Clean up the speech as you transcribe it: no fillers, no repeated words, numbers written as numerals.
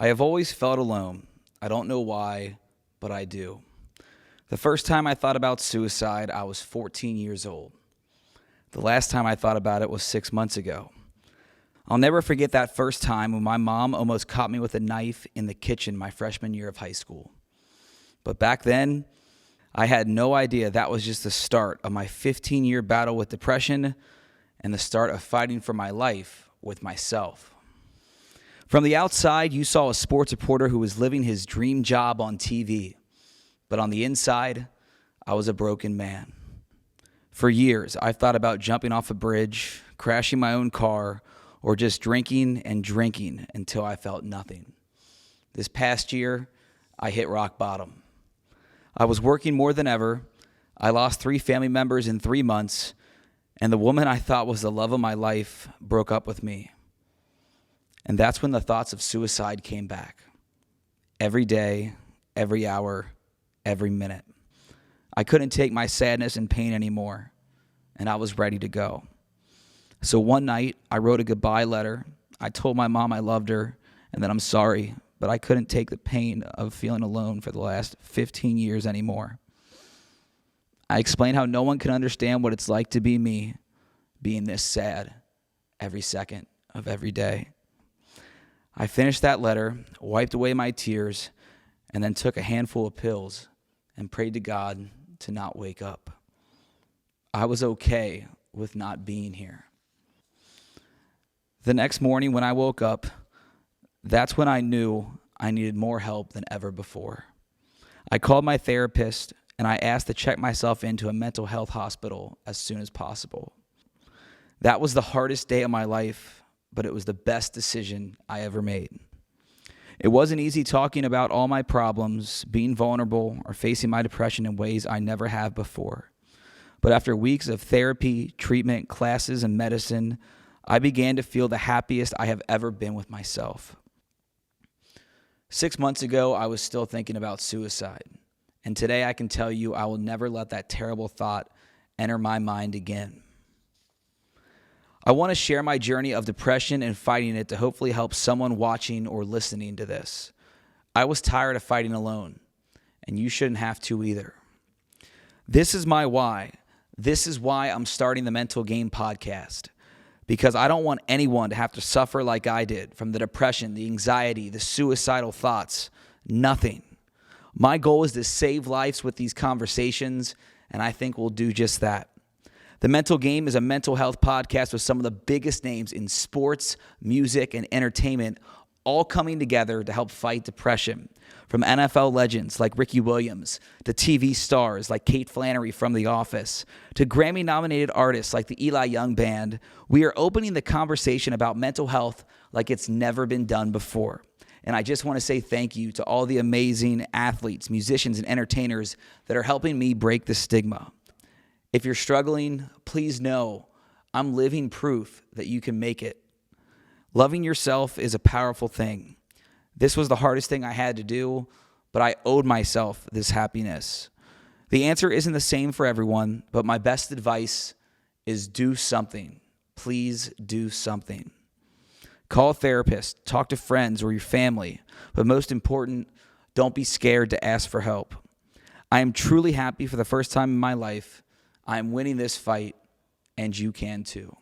I have always felt alone. I don't know why, but I do. The first time I thought about suicide, I was 14 years old. The last time I thought about it was 6 months ago. I'll never forget that first time when my mom almost caught me with a knife in the kitchen my freshman year of high school. But back then, I had no idea that was just the start of my 15-year battle with depression and the start of fighting for my life with myself. From the outside, you saw a sports reporter who was living his dream job on TV. But on the inside, I was a broken man. For years, I've thought about jumping off a bridge, crashing my own car, or just drinking and drinking until I felt nothing. This past year, I hit rock bottom. I was working more than ever. I lost 3 family members in 3 months, and the woman I thought was the love of my life broke up with me. And that's when the thoughts of suicide came back. Every day, every hour, every minute. I couldn't take my sadness and pain anymore, and I was ready to go. So one night, I wrote a goodbye letter. I told my mom I loved her and that I'm sorry, but I couldn't take the pain of feeling alone for the last 15 years anymore. I explained how no one can understand what it's like to be me, being this sad every second of every day. I finished that letter, wiped away my tears, and then took a handful of pills and prayed to God to not wake up. I was okay with not being here. The next morning when I woke up, that's when I knew I needed more help than ever before. I called my therapist and I asked to check myself into a mental health hospital as soon as possible. That was the hardest day of my life, but it was the best decision I ever made. It wasn't easy talking about all my problems, being vulnerable, or facing my depression in ways I never have before. But after weeks of therapy, treatment, classes, and medicine, I began to feel the happiest I have ever been with myself. 6 months ago, I was still thinking about suicide. And today I can tell you I will never let that terrible thought enter my mind again. I want to share my journey of depression and fighting it to hopefully help someone watching or listening to this. I was tired of fighting alone, and you shouldn't have to either. This is my why. This is why I'm starting the Mental Game podcast. Because I don't want anyone to have to suffer like I did from the depression, the anxiety, the suicidal thoughts. Nothing. My goal is to save lives with these conversations, and I think we'll do just that. The Mental Game is a mental health podcast with some of the biggest names in sports, music, and entertainment, all coming together to help fight depression. From NFL legends like Ricky Williams, to TV stars like Kate Flannery from The Office, to Grammy-nominated artists like the Eli Young Band, we are opening the conversation about mental health like it's never been done before. And I just want to say thank you to all the amazing athletes, musicians, and entertainers that are helping me break the stigma. If you're struggling, please know I'm living proof that you can make it. Loving yourself is a powerful thing. This was the hardest thing I had to do, but I owed myself this happiness. The answer isn't the same for everyone, but my best advice is do something. Please do something. Call a therapist, talk to friends or your family, but most important, don't be scared to ask for help. I am truly happy for the first time in my life. I am winning this fight, and you can too.